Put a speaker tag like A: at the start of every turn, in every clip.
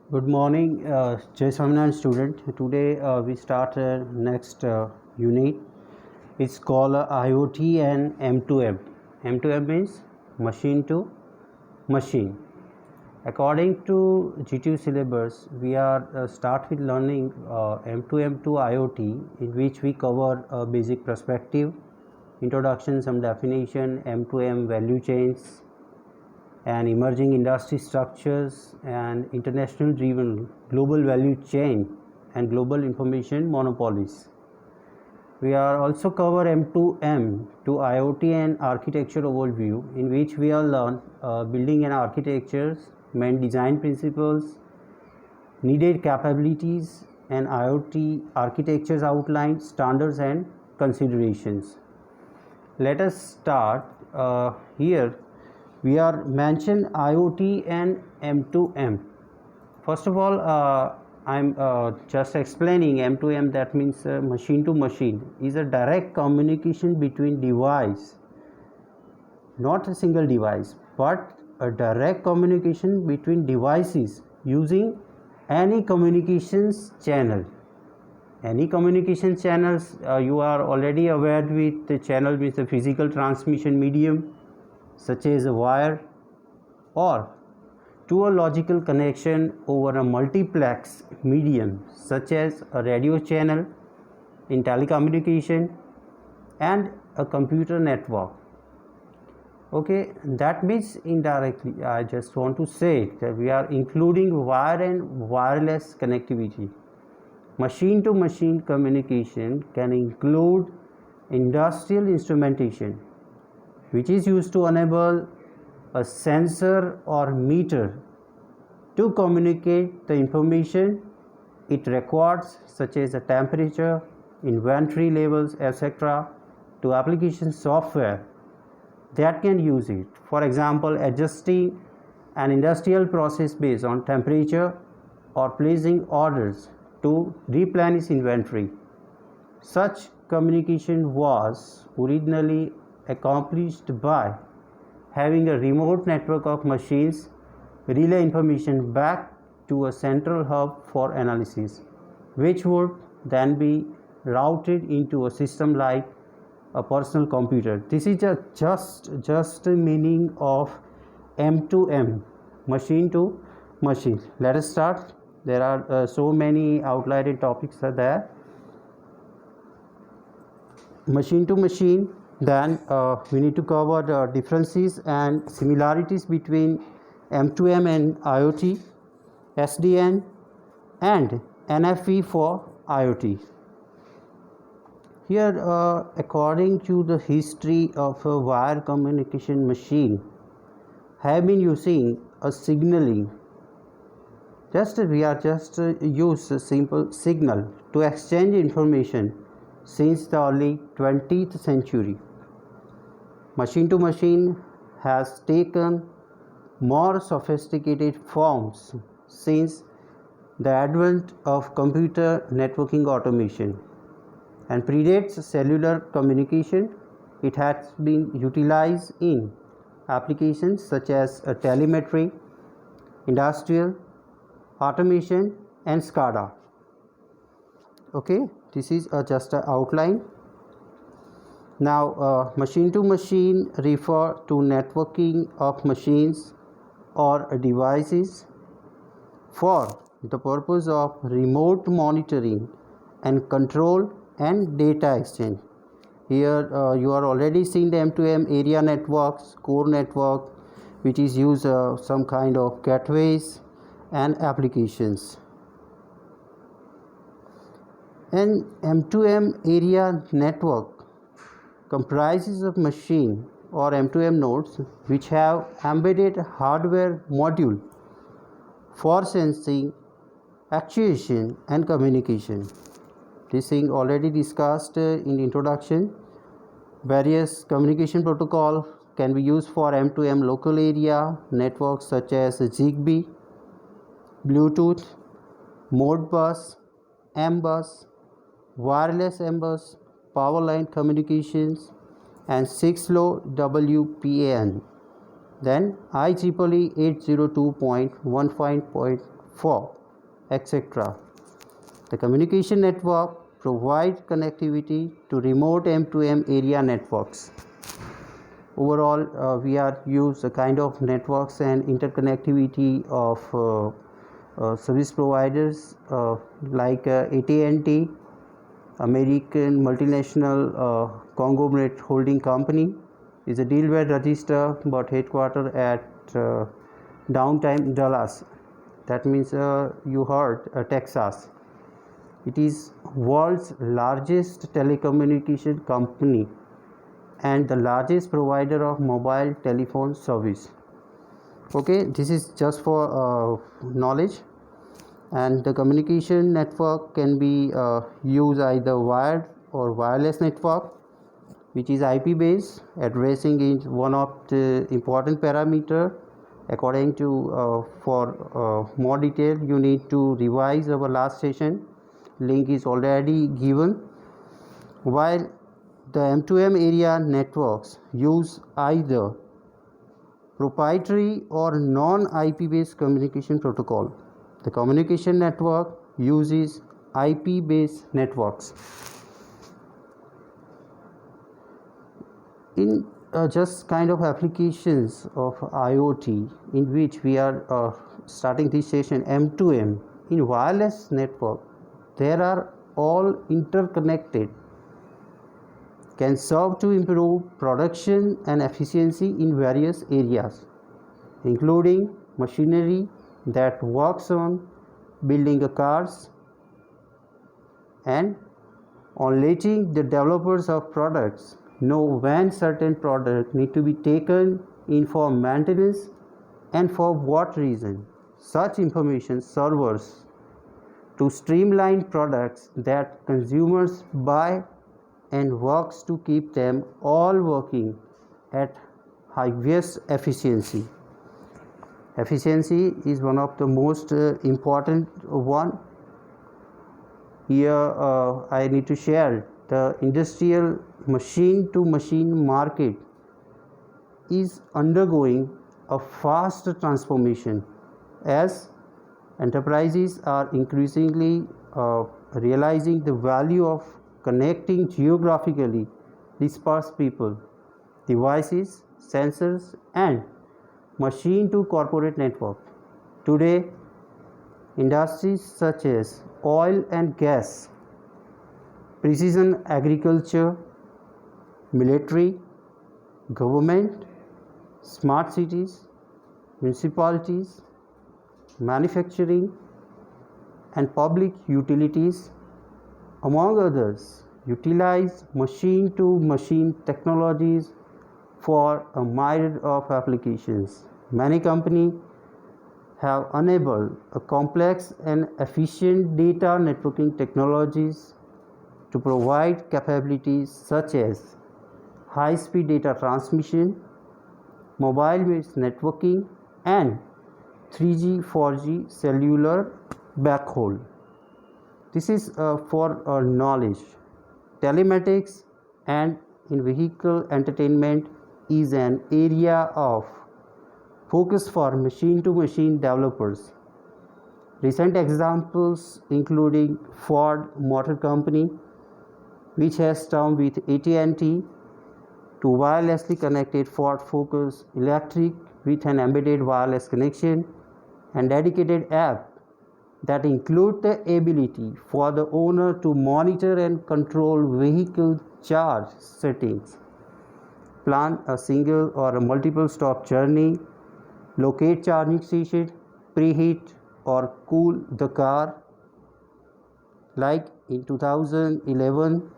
A: Good morning, Jai Swaminarayan student. Today we start next unit. It's called IoT and M2M. M2M means machine to machine. According to GTU syllabus, we are start with learning M2M to IoT, in which we cover a basic perspective, introduction, some definition, M2M value chains, and emerging industry structures and international driven global value chain and global information monopolies. We are also cover M2M to IoT and architecture overview, in which we will learn building and architectures, main design principles, needed capabilities, and IoT architectures outline, standards and considerations. Let us start here. We are mention IoT and M2M. First of all, I'm just explaining M2M. That means machine to machine is a direct communication between device, not a single device, but a direct communication between devices using any communications channel. Any communication channels, you are already aware with the channel means the physical transmission medium, such as a wire, or to a logical connection over a multiplex medium such as a radio channel in telecommunication and a computer network. Okay, that means indirectly I just want to say that we are including wire and wireless connectivity. Machine to machine communication can include industrial instrumentation, which is used to enable a sensor or meter to communicate the information it records, such as the temperature, inventory levels, etc., to application software that can use it. For example, adjusting an industrial process based on temperature or placing orders to replenish inventory. Such communication was originally accomplished by having a remote network of machines relay information back to a central hub for analysis, which would then be routed into a system like a personal computer. This is just a meaning of M2M, machine to machine. Let us start. There are so many outlined topics are there. Machine to machine, then we need to cover the differences and similarities between M2M and IoT, SDN and NFV for IoT. Here, according to the history of a wire communication machine, have been using a signaling. We are just use a simple signal to exchange information since the early 20th century. Machine to machine has taken more sophisticated forms since the advent of computer networking automation and predates cellular communication. It has been utilized in applications such as telemetry, industrial, automation and SCADA. Okay, this is just an outline. Now, machine to machine refer to networking of machines or devices for the purpose of remote monitoring and control and data exchange. Here you are already seeing the M2M area networks, core network, which is used some kind of gateways and applications. An M2M area network comprises of machine or M2M nodes which have embedded hardware module for sensing, actuation and communication. This thing already discussed in introduction. Various communication protocol can be used for M2M local area networks such as ZigBee, Bluetooth, Modbus, M-Bus, wireless M-Bus, power line communications and 6LoWPAN. Then IEEE 802.15.4 fog, etc. The communication network provides connectivity to remote M2M area networks. Overall, we are use a kind of networks and interconnectivity of service providers like AT&T, American multinational conglomerate holding company, is a deal-wide register but headquartered at downtown Dallas. That means you heard Texas. It is world's largest telecommunication company and the largest provider of mobile telephone service. Okay, this is just for knowledge. And the communication network can be used either wired or wireless network, which is IP based. Addressing is one of the important parameter. According to for more detail, you need to revise our last session. Link is already given. While the M2M area networks use either proprietary or non-IP based communication protocol, the communication network uses IP based networks. In just kind of applications of IoT in which we are starting this session, M2M in wireless network, there are all interconnected, can serve to improve production and efficiency in various areas, including machinery that works on building the cars and on letting the developers of products know when certain products need to be taken in for maintenance and for what reason. Such information serves to streamline products that consumers buy and works to keep them all working at highest efficiency. Efficiency is one of the most important one. Here I need to share the industrial machine to machine market is undergoing a fast transformation as enterprises are increasingly realizing the value of connecting geographically dispersed people, devices, sensors, and machine to corporate network. Today, industries such as oil and gas, precision agriculture, military, government, smart cities, municipalities, manufacturing, and public utilities, among others, utilize machine to machine technologies for a myriad of applications. Many companies have enabled a complex and efficient data networking technologies to provide capabilities such as high-speed data transmission, mobile-based networking, and 3G, 4G cellular backhaul. This is for knowledge. Telematics and in-vehicle entertainment is an area of focus for machine-to-machine developers. Recent examples including Ford Motor Company, which has termed with AT&T to wirelessly connected Ford Focus Electric with an embedded wireless connection and dedicated app that include the ability for the owner to monitor and control vehicle charge settings, plan a single or a multiple stop journey, locate charging station, preheat or cool the car. Like in 2011,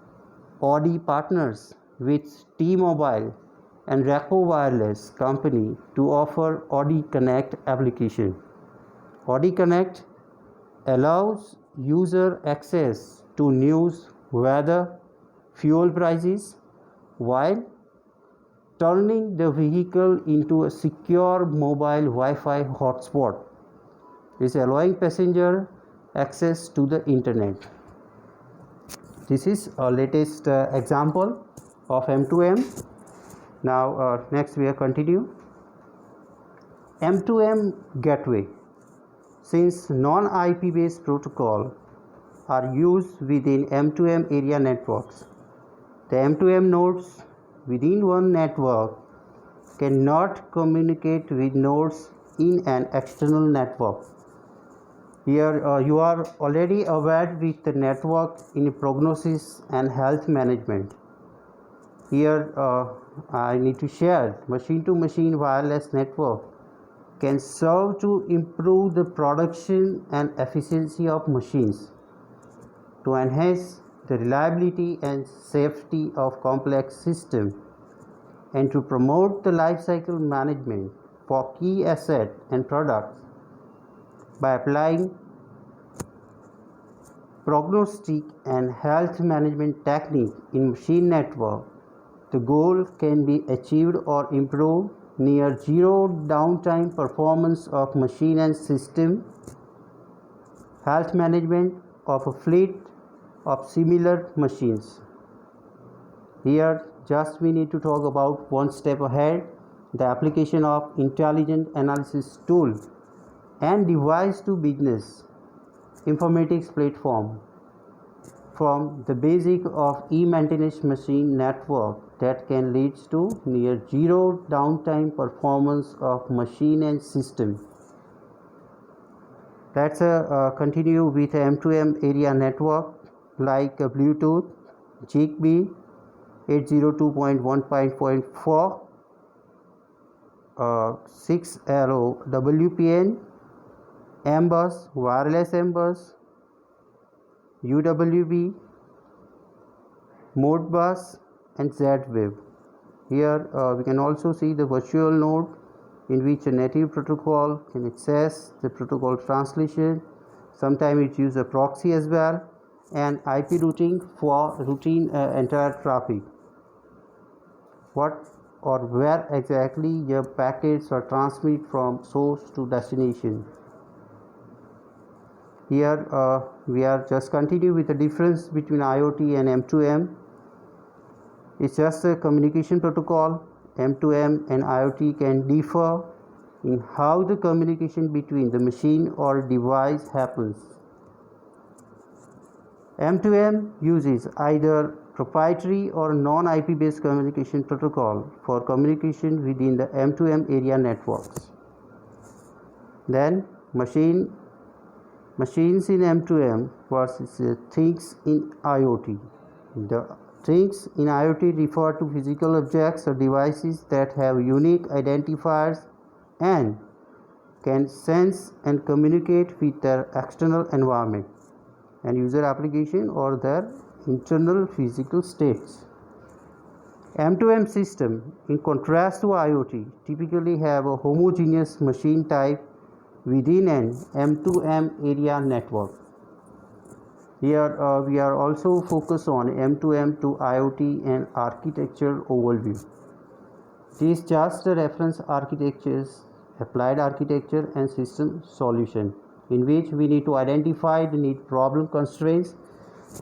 A: Audi partners with T-Mobile and Raco Wireless company to offer Audi Connect application. Audi Connect allows user access to news, weather, fuel prices while turning the vehicle into a secure mobile Wi-Fi hotspot. Is allowing passenger access to the internet. This is a latest example of M2M. Now next we are continue. M2M gateway since non-IP based protocols are used within M2M area networks. The M2M nodes within one network cannot communicate with nodes in an external network. Here you are already aware with the network in prognosis and health management. Here I need to share machine-to-machine wireless network can serve to improve the production and efficiency of machines, to enhance the reliability and safety of complex systems, and to promote the lifecycle management for key assets and products. By applying prognostic and health management technique in machine network, the goal can be achieved or improved near zero downtime performance of machine and system, health management of a fleet of similar machines. Here just we need to talk about one step ahead, the application of intelligent analysis tool and device to business informatics platform from the basic of e-maintenance machine network that can lead to near zero downtime performance of machine and system. Let's continue with M2M area network like Bluetooth, Zigbee, 802.1.4, 6LO WPN, M-Bus, wireless M-Bus, UWB, Modbus and Z-Wave. Here we can also see the virtual node in which a native protocol can access the protocol translation. Sometimes it uses a proxy as well, and IP routing for routine entire traffic. What or where exactly your packets are transmitted from source to destination. Here we are just continue with the difference between IoT and M2M. It's just a communication protocol. M2M and IoT can differ in how the communication between the machine or device happens. M2M uses either proprietary or non-IP based communication protocol for communication within the M2M area networks. Then machines in M2M versus things in IoT. The things in IoT refer to physical objects or devices that have unique identifiers and can sense and communicate with their external environment and user application or their internal physical states. M2M system, in contrast to IoT, typically have a homogeneous machine type within an M2M area network. Here we are also focused on M2M to IoT and architecture overview. This is just the reference architectures, applied architecture and system solution, in which we need to identify the need problem constraints,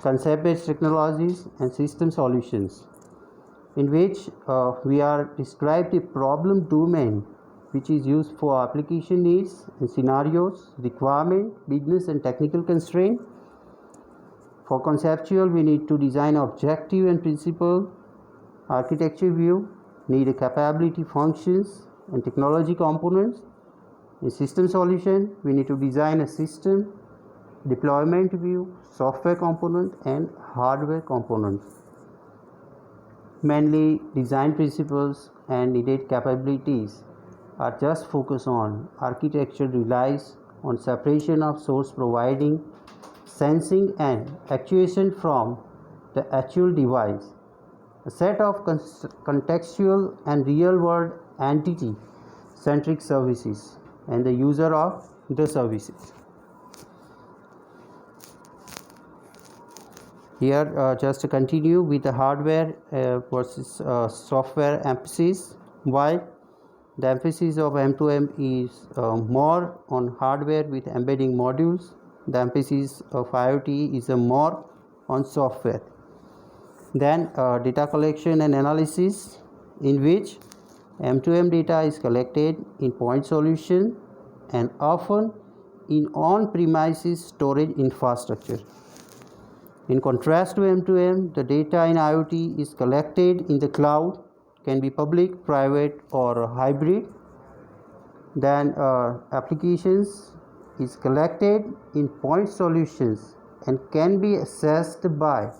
A: concept-based technologies and system solutions, in which we are described a problem domain which is used for application needs and scenarios, requirement, business and technical constraint. For conceptual, we need to design objective and principle architecture view, need a capability functions and technology components. In system solution, we need to design a system, deployment view, software component and hardware component. Mainly design principles and needed capabilities are just focused on architecture relies on separation of source providing sensing and actuation from the actual device, a set of contextual and real world entity centric services and the user of the services. Here just to continue with the hardware versus software emphasis. While the emphasis of M2M is more on hardware with embedding modules, the emphasis of IoT is more on software. Then data collection and analysis, in which M2M data is collected in point solution and often in on-premises storage infrastructure. In contrast to M2M, the data in IoT is collected in the cloud, can be public, private, or hybrid. Then applications is collected in point solutions and can be accessed by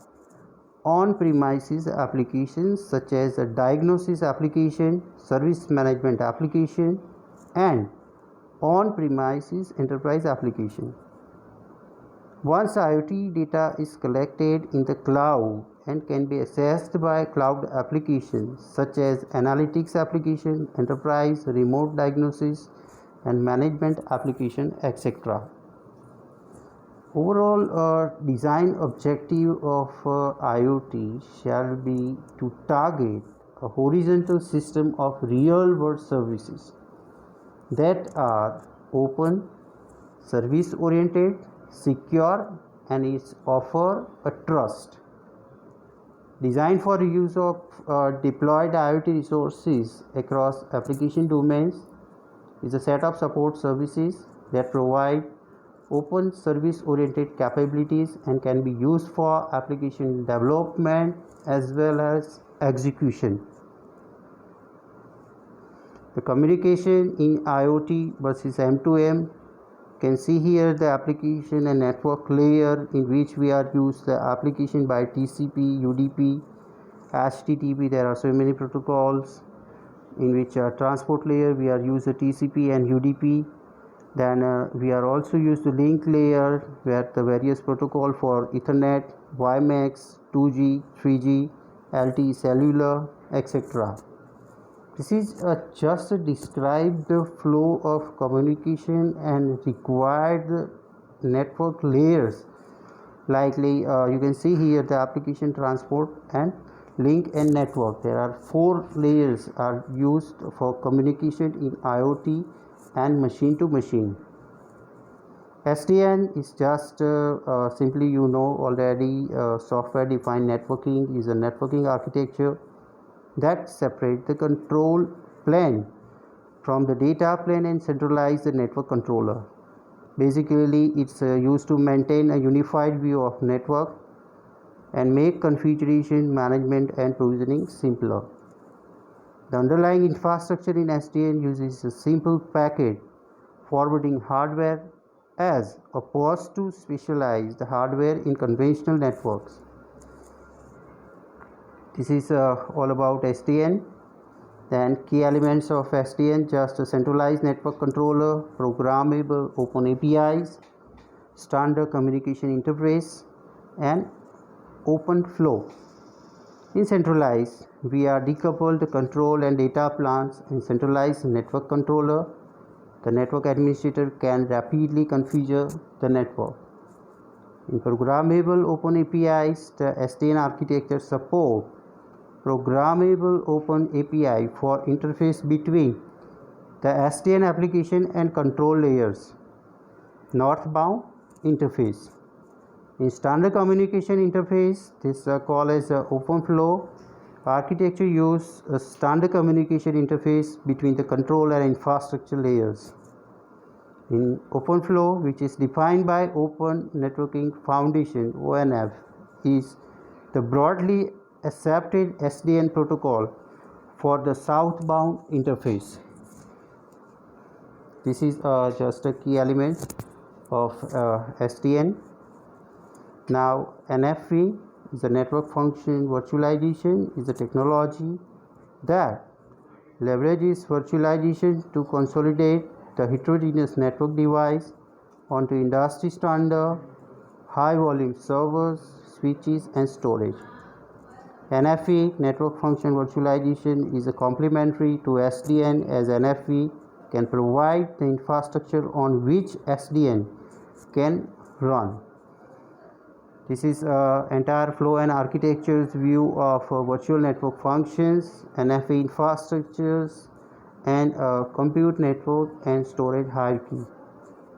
A: on-premises applications such as a diagnosis application, service management application, and on-premises enterprise application. Once IoT data is collected in the cloud and can be accessed by cloud applications such as analytics application, enterprise, remote diagnosis, and management application, etc. Overall design objective of IoT shall be to target a horizontal system of real world services that are open, service oriented, secure, and is offer a trust. Designed for use of deployed IoT resources across application domains is a set of support services that provide open service oriented capabilities and can be used for application development as well as execution. The communication in IoT versus M2M, can see here the application and network layer in which we are used the application by TCP, UDP, HTTP. There are so many protocols in which transport layer we are used the TCP and UDP. Then we are also used the link layer where the various protocol for Ethernet, WiMAX, 2G, 3G, LTE cellular, etc. This is just to describe the flow of communication and required network layers. Likely you can see here the application transport and link and network. There are 4 layers are used for communication in IoT and machine to machine. SDN is just simply you know already software defined networking is a networking architecture that separate the control plane from the data plane and centralize the network controller. Basically it's used to maintain a unified view of network and make configuration management and provisioning simpler. The underlying infrastructure in SDN uses a simple packet forwarding hardware as opposed to specialized hardware in conventional networks. This is all about SDN. Then key elements of SDN, just a centralized network controller, programmable open APIs, standard communication interface, and open flow. In centralized, we are decoupled the control and data plans. In centralized network controller, the network administrator can rapidly configure the network. In programmable open APIs, the SDN architecture support programmable open API for interface between the SDN application and control layers. Northbound interface. In standard communication interface, this called as open flow architecture use a standard communication interface between the control and infrastructure layers. In open flow, which is defined by Open Networking Foundation (ONF), is the broadly accepted SDN protocol for the southbound interface. This is just a key element of SDN. Now NFV is a network function virtualization, is a technology that leverages virtualization to consolidate the heterogeneous network device onto industry standard high volume servers, switches, and storage. NFV, network function virtualization, is a complementary to SDN as NFV can provide the infrastructure on which SDN can run. This is entire flow and architecture's view of virtual network functions, NFV infrastructures, and compute network and storage hierarchy,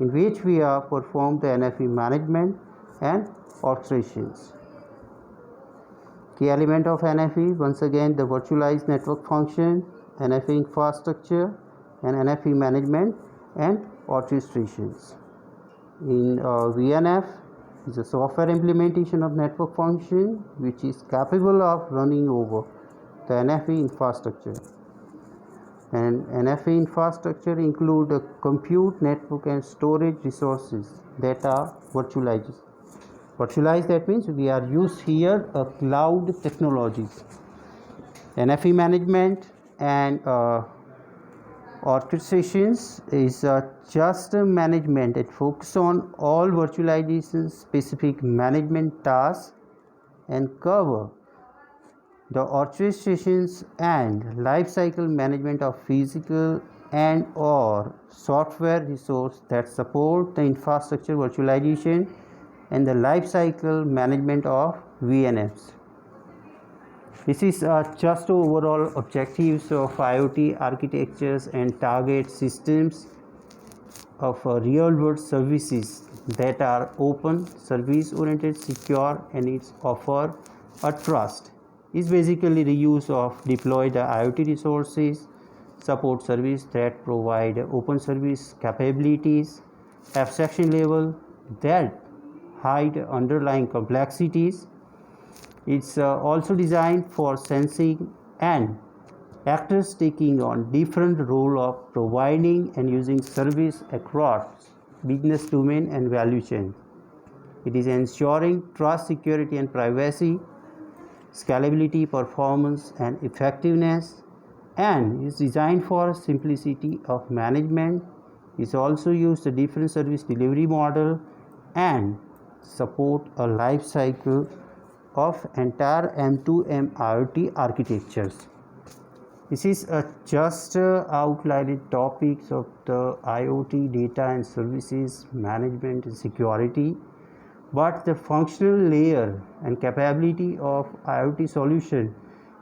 A: in which we perform the NFV management and orchestrations. Key element of NFV, once again the virtualized network function, NFV infrastructure, and NFV management and orchestrations. In VNF is a software implementation of network function which is capable of running over the NFV infrastructure. And NFV infrastructure include a compute network and storage resources that are virtualized. Virtualized, that means we are used here a cloud technologies. NFV management and orchestrations is just a management. It focuses on all virtualization specific management tasks and cover the orchestrations and lifecycle management of physical and or software resource that support the infrastructure virtualization and the lifecycle management of VNFs. This is just overall objectives of IoT architectures and target systems of real world services that are open, service oriented, secure, and it's offer a trust. Is basically the use of deployed IoT resources, support service that provide open service capabilities, abstraction level that hide underlying complexities. It's also designed for sensing and actors taking on different role of providing and using service across business domain and value chain. It is ensuring trust, security, and privacy, scalability, performance, and effectiveness, and is designed for simplicity of management. Is also used a different service delivery model and support a life cycle of entire M2M IoT architectures. This is just outlined topics of the IoT data and services management and security, but the functional layer and capability of IoT solution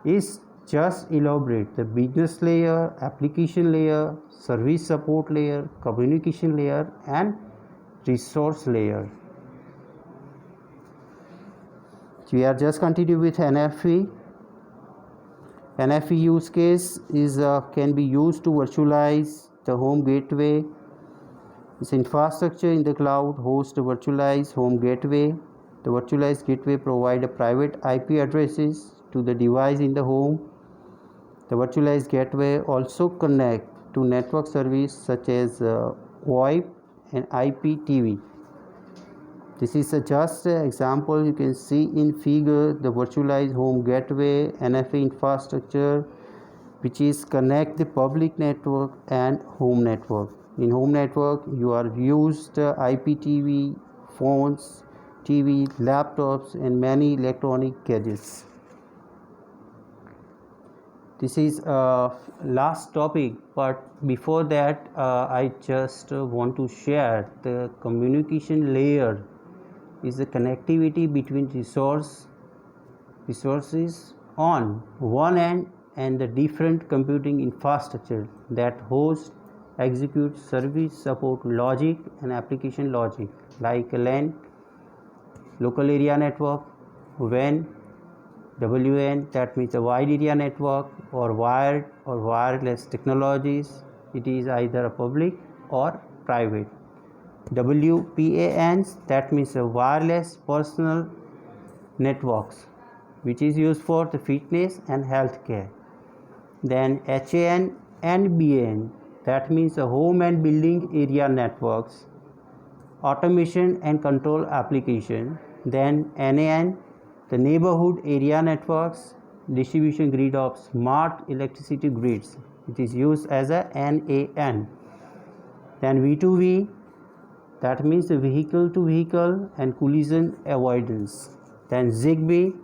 A: is just elaborate. The business layer, application layer, service support layer, communication layer, and resource layer. We are just continue with NFV. NFV use case is can be used to virtualize the home gateway. This infrastructure in the cloud hosts a virtualized home gateway. The virtualized gateway provide a private IP addresses to the device in the home. The virtualized gateway also connect to network service such as VoIP and IPTV. This is just an example. You can see in figure the virtualized home gateway NFV infrastructure which is connect the public network and home network. In home network you are used IPTV, phones, TV, laptops, and many electronic gadgets. This is last topic, but before that I just want to share the communication layer is the connectivity between resources on one end and the different computing infrastructure that host, execute, service, support logic and application logic like LAN, local area network, WAN, WAN, that means a wide area network, or wired or wireless technologies. It is either a public or private. WPANs, that means a wireless personal networks, which is used for the fitness and healthcare. Then HAN and BAN, that means a home and building area networks, automation and control application. Then NAN, the neighborhood area networks, distribution grid of smart electricity grids. It is used as a NAN. Then V2V, that means the vehicle to vehicle and collision avoidance. Then ZigBee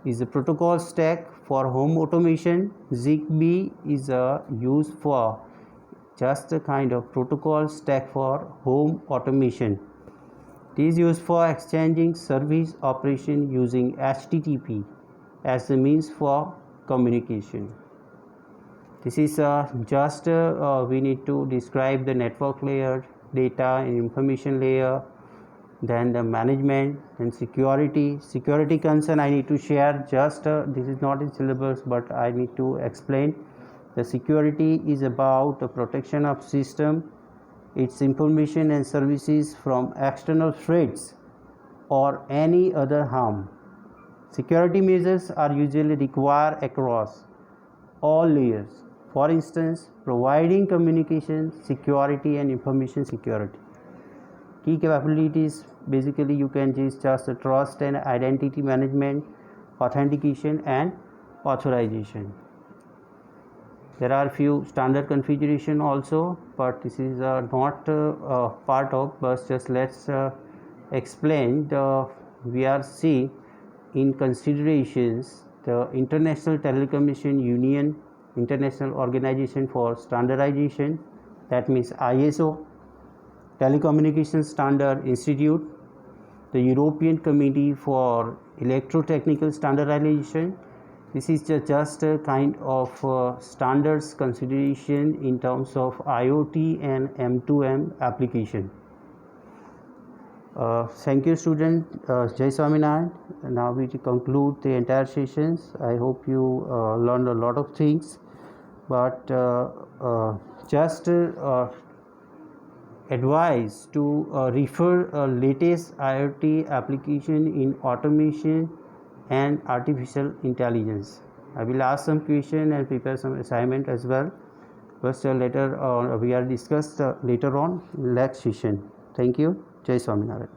A: is a protocol stack for home automation. ZigBee is used for just a kind of protocol stack for home automation. It is used for exchanging service operation using HTTP as the means for communication. This is just we need to describe the network layer, data and information layer, then the management and security concern. I need to share just this is not in syllabus, but I need to explain. The security is about the protection of system its information and services from external threats or any other harm. Security measures are usually required across all layers. For instance, providing communication security and information security. Key capabilities basically you can just the trust and identity management, authentication and authorization. There are few standard configuration also, but this is not part of, but just let's explain the VRC in considerations the International Telecommunication Union, International Organization for Standardization, that means ISO, Telecommunication Standard Institute, the European Committee for Electrotechnical Standardization. This is just a kind of standards consideration in terms of IoT and M2M application. Thank you, student. Jai Swaminarayan. Now we conclude the entire sessions. I hope you learned a lot of things, but just advise to refer latest IoT application in automation and artificial intelligence. I will ask some question and prepare some assignment as well, but later we are discussed later on next session. Thank you. Jai Swaminarayan.